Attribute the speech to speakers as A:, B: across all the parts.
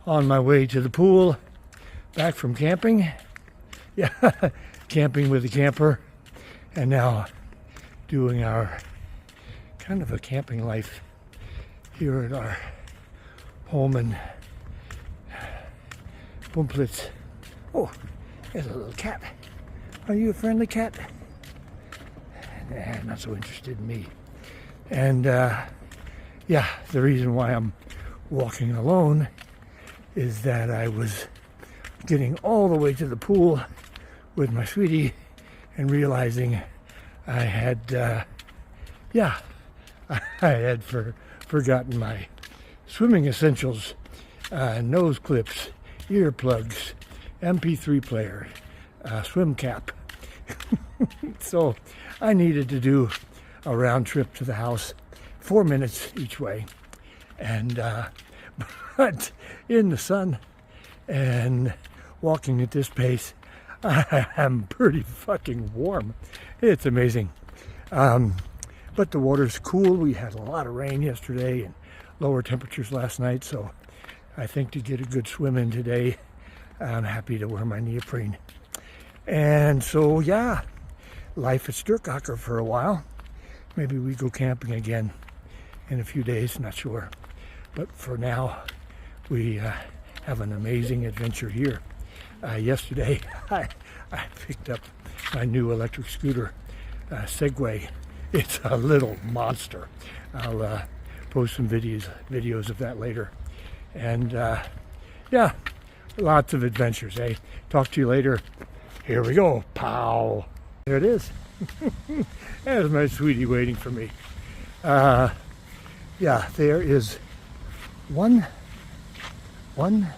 A: on my way to the pool, back from camping. Yeah, camping with the camper, and now doing our kind of a camping life here at our home in Bumplitz. Oh, there's a little cat. Are you a friendly cat? Nah, not so interested in me. And yeah, the reason why I'm walking alone is that I was getting all the way to the pool with my sweetie and realizing I had, yeah, I had forgotten my swimming essentials, nose clips, earplugs, MP3 player, swim cap. So I needed to do a round trip to the house, 4 minutes each way. And, but in the sun and walking at this pace, I am pretty fucking warm. It's amazing. But the water's cool. We had a lot of rain yesterday and lower temperatures last night. So I think to get a good swim in today, I'm happy to wear my neoprene. And so, yeah, life at Sturkacher for a while. Maybe we go camping again in a few days, not sure. But for now, we have an amazing adventure here. Yesterday, I picked up my new electric scooter, Segway. It's a little monster. I'll post some videos of that later. And yeah, lots of adventures, eh? Talk to you later. Here we go. Pow. There it is. There's my sweetie waiting for me. Yeah, there is one other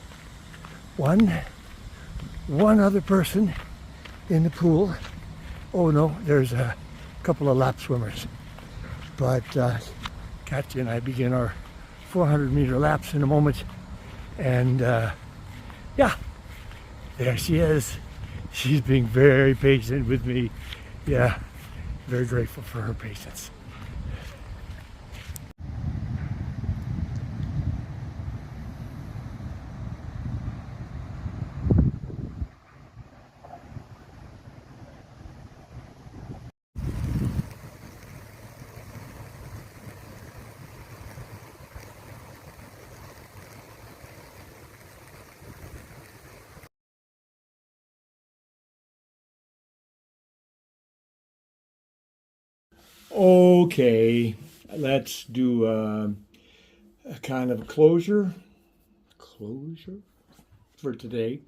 A: person in the pool. Oh no, there's a couple of lap swimmers. But Katya and I begin our 400-meter laps in a moment. And yeah, there she is. She's being very patient with me. Yeah, very grateful for her patience. Okay, let's do a kind of closure for today.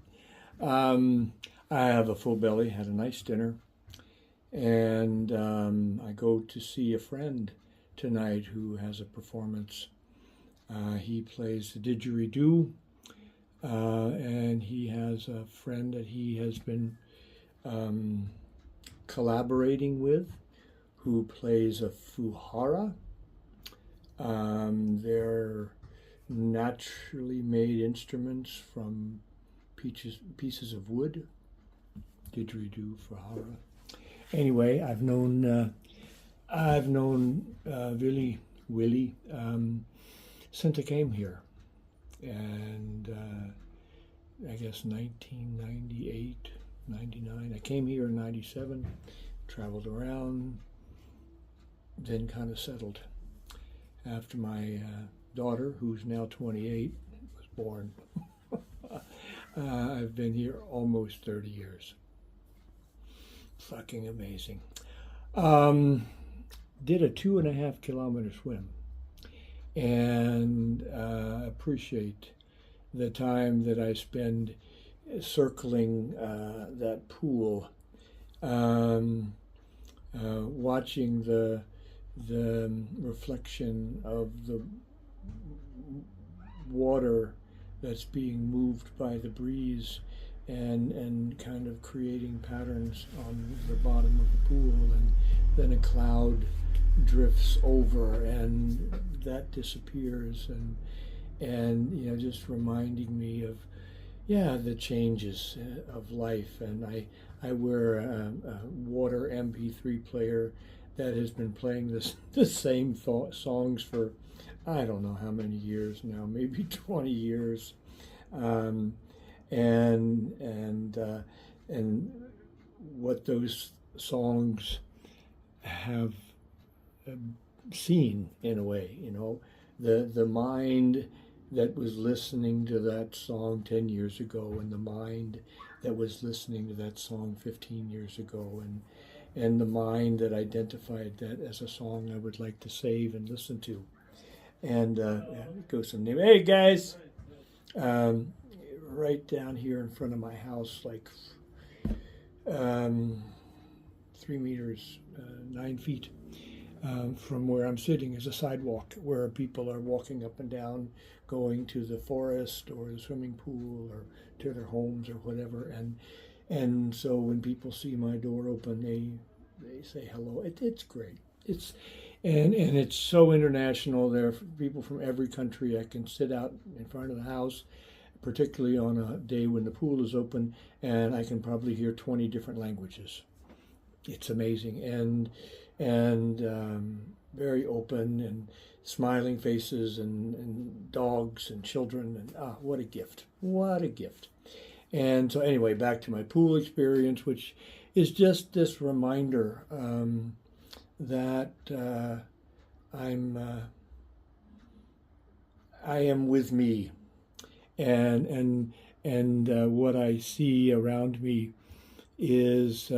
A: I have a full belly, had a nice dinner, and I go to see a friend tonight who has a performance. He plays the didgeridoo, and he has a friend that he has been collaborating with who plays a fuhara. They're naturally made instruments from pieces of wood. Didgeridoo, fuhara. Anyway, I've known Willie since I came here, and I guess 1998, 99. I came here in 97, traveled around, then kind of settled after my daughter, who's now 28, was born. I've been here almost 30 years. Fucking amazing. Did a 2.5 kilometer swim, and appreciate the time that I spend circling that pool, watching the reflection of the water that's being moved by the breeze and kind of creating patterns on the bottom of the pool, and then a cloud drifts over and that disappears, and you know, just reminding me of the changes of life. And I wear a water MP3 player that has been playing the same songs for I don't know how many years now, maybe 20 years. um, and and what those songs have seen in a way, the mind that was listening to that song 10 years ago, and the mind that was listening to that song 15 years ago, and the mind that identified that as a song I would like to save and listen to. And it goes some name. Hey guys, right down here in front of my house, like 3 meters, 9 feet from where I'm sitting, is a sidewalk where people are walking up and down, going to the forest or the swimming pool or to their homes or whatever. And so when people see my door open, they say hello. It's great. And it's so international. There are people from every country. I can sit out in front of the house, particularly on a day when the pool is open, and I can probably hear 20 different languages. It's amazing, and very open, and smiling faces, and dogs and children, and what a gift! What a gift! And so anyway, back to my pool experience, which is just this reminder that I am with me, and what I see around me is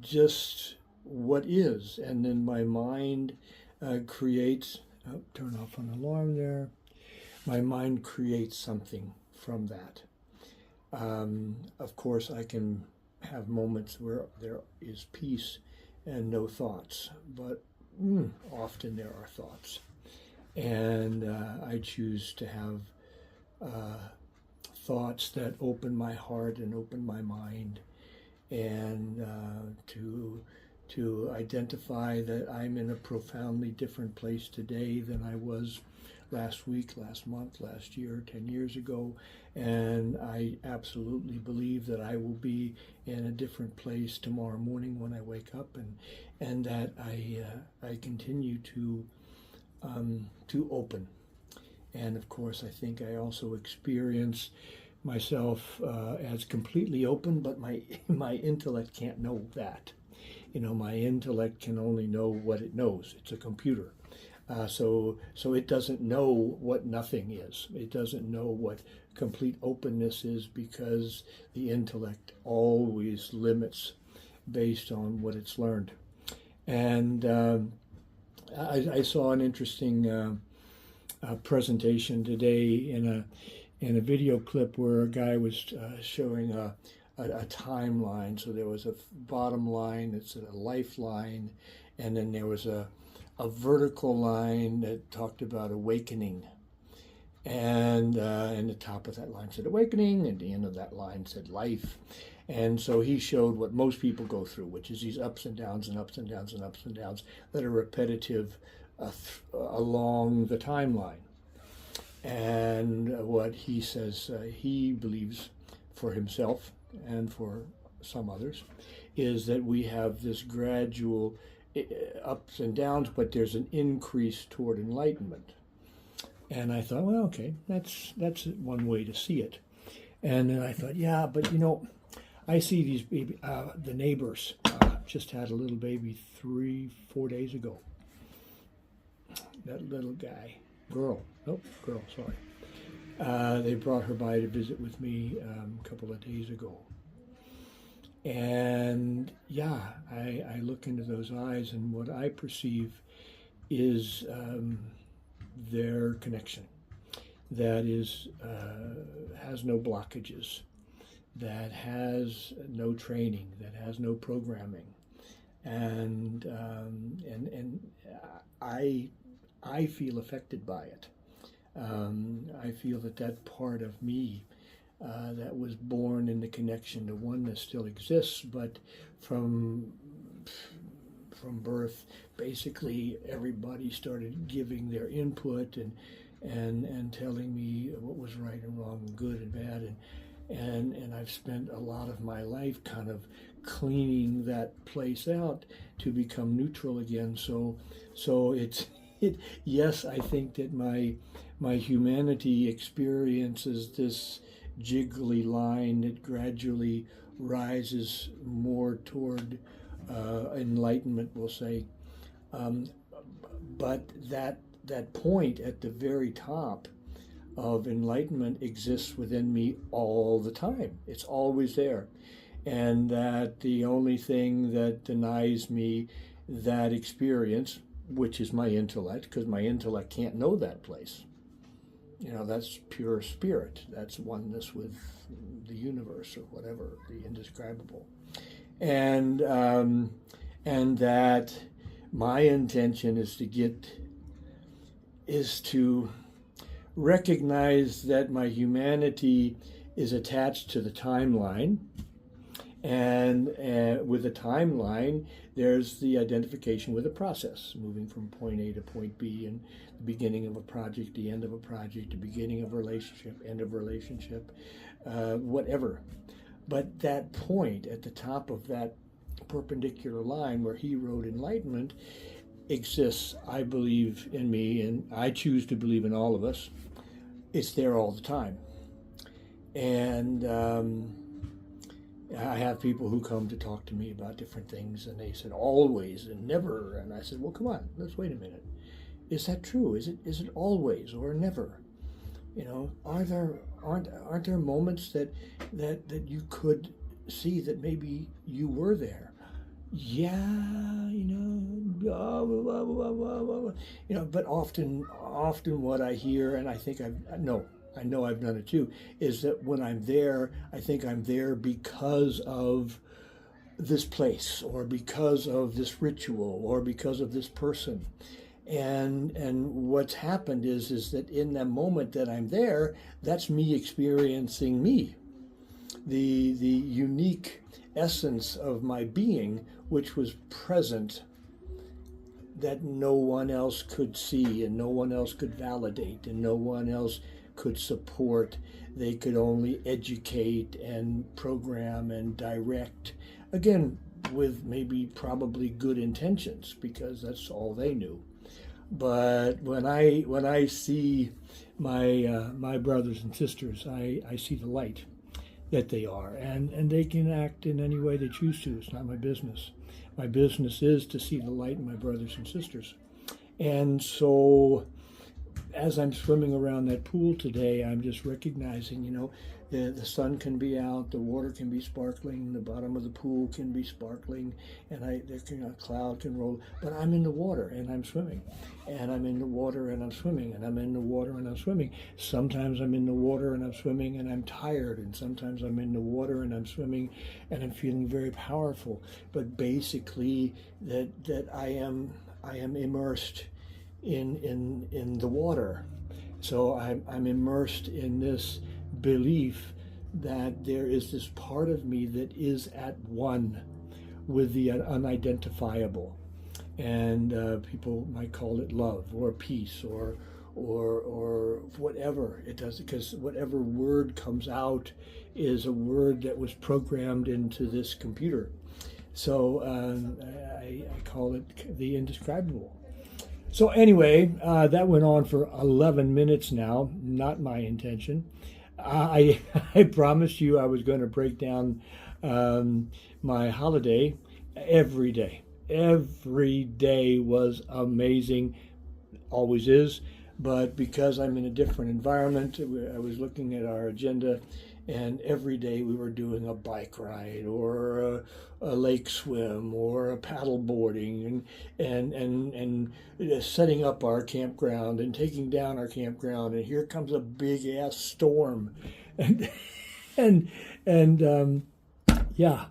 A: just what is, and then my mind creates. Turn off an alarm there. My mind creates something from that. Of course, I can have moments where there is peace and no thoughts, but often there are thoughts. And I choose to have thoughts that open my heart and open my mind, and to identify that I'm in a profoundly different place today than I was last week, last month, last year, 10 years ago. And I absolutely believe that I will be in a different place tomorrow morning when I wake up, and that I continue to open. And of course, I think I also experience myself as completely open, but my intellect can't know that. My intellect can only know what it knows. It's a computer. So it doesn't know what nothing is. It doesn't know what complete openness is, because the intellect always limits based on what it's learned. And I saw an interesting presentation today in a video clip where a guy was showing a timeline. So there was a bottom line, it's a lifeline, and then there was a vertical line that talked about awakening. And the top of that line said awakening, and the end of that line said life. And so he showed what most people go through, which is these ups and downs and ups and downs and ups and downs that are repetitive along the timeline. And what he says he believes for himself and for some others is that we have this gradual ups and downs, but there's an increase toward enlightenment. And I thought, well, okay, that's one way to see it. And then I thought, yeah, but I see these baby, the neighbors just had a little baby 3-4 days ago. That little girl, sorry. They brought her by to visit with me a couple of days ago. And yeah, I look into those eyes, and what I perceive is their connection that has no blockages, that has no training, that has no programming, and I feel affected by it. I feel that part of me that was born in the connection to oneness still exists, but from birth, basically everybody started giving their input and telling me what was right and wrong and good and bad, and I've spent a lot of my life kind of cleaning that place out to become neutral again. So it's yes, I think that my humanity experiences this jiggly line that gradually rises more toward enlightenment, we'll say. Um, but that point at the very top of enlightenment exists within me all the time. It's always there. And that the only thing that denies me that experience, which is my intellect, because my intellect can't know that place. That's pure spirit. That's oneness with the universe or whatever, the indescribable. And that my intention is to recognize that my humanity is attached to the timeline, and with the timeline there's the identification with a process, moving from point A to point B, and the beginning of a project, the end of a project, the beginning of a relationship, end of relationship, whatever. But that point at the top of that perpendicular line where he wrote enlightenment exists, I believe, in me, and I choose to believe in all of us. It's there all the time. And I have people who come to talk to me about different things, and they said always and never. And I said, well, come on, let's wait a minute. Is that true? Is it always or never? Aren't there moments that you could see that maybe you were there? Yeah, blah, blah, blah, blah, blah. But often what I hear, and I think I know I've done it too, is that when I'm there, I think I'm there because of this place, or because of this ritual, or because of this person. And what's happened is that in that moment that I'm there, that's me experiencing me, the unique essence of my being, which was present, that no one else could see, and no one else could validate, and no one else could support. They could only educate and program and direct, again with probably good intentions, because that's all they knew. But when I see my brothers and sisters, I see the light that they are, and they can act in any way they choose to. It's not my business. My business is to see the light in my brothers and sisters. And so as I'm swimming around that pool today, I'm just recognizing, the sun can be out, the water can be sparkling, the bottom of the pool can be sparkling, and a cloud can roll, but I'm in the water and I'm swimming, and I'm in the water and I'm swimming, and I'm in the water and I'm swimming. Sometimes I'm in the water and I'm swimming and I'm tired, and sometimes I'm in the water and I'm swimming and I'm feeling very powerful. But basically, that I am immersed in the water. So I'm immersed in this belief that there is this part of me that is at one with the unidentifiable, and people might call it love or peace or whatever it does, because whatever word comes out is a word that was programmed into this computer. So I call it the indescribable. So anyway, that went on for 11 minutes now. Not my intention. I promised you I was going to break down my holiday every day. Every day was amazing, always is. But because I'm in a different environment, I was looking at our agenda, and every day we were doing a bike ride or a lake swim or a paddle boarding, and setting up our campground and taking down our campground, and here comes a big ass storm, and yeah.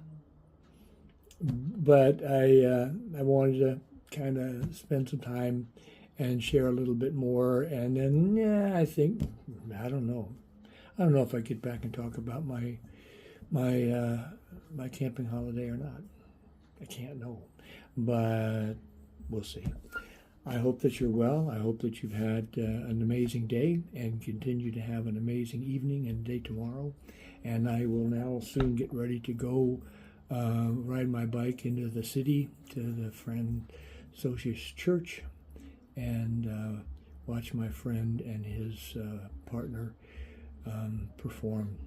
A: But I wanted to kind of spend some time and share a little bit more, and then I don't know if I get back and talk about my camping holiday or not. I can't know, but we'll see. I hope that you're well. I hope that you've had an amazing day and continue to have an amazing evening and day tomorrow. And I will now soon get ready to go ride my bike into the city to the Friend Associates Church and watch my friend and his partner perform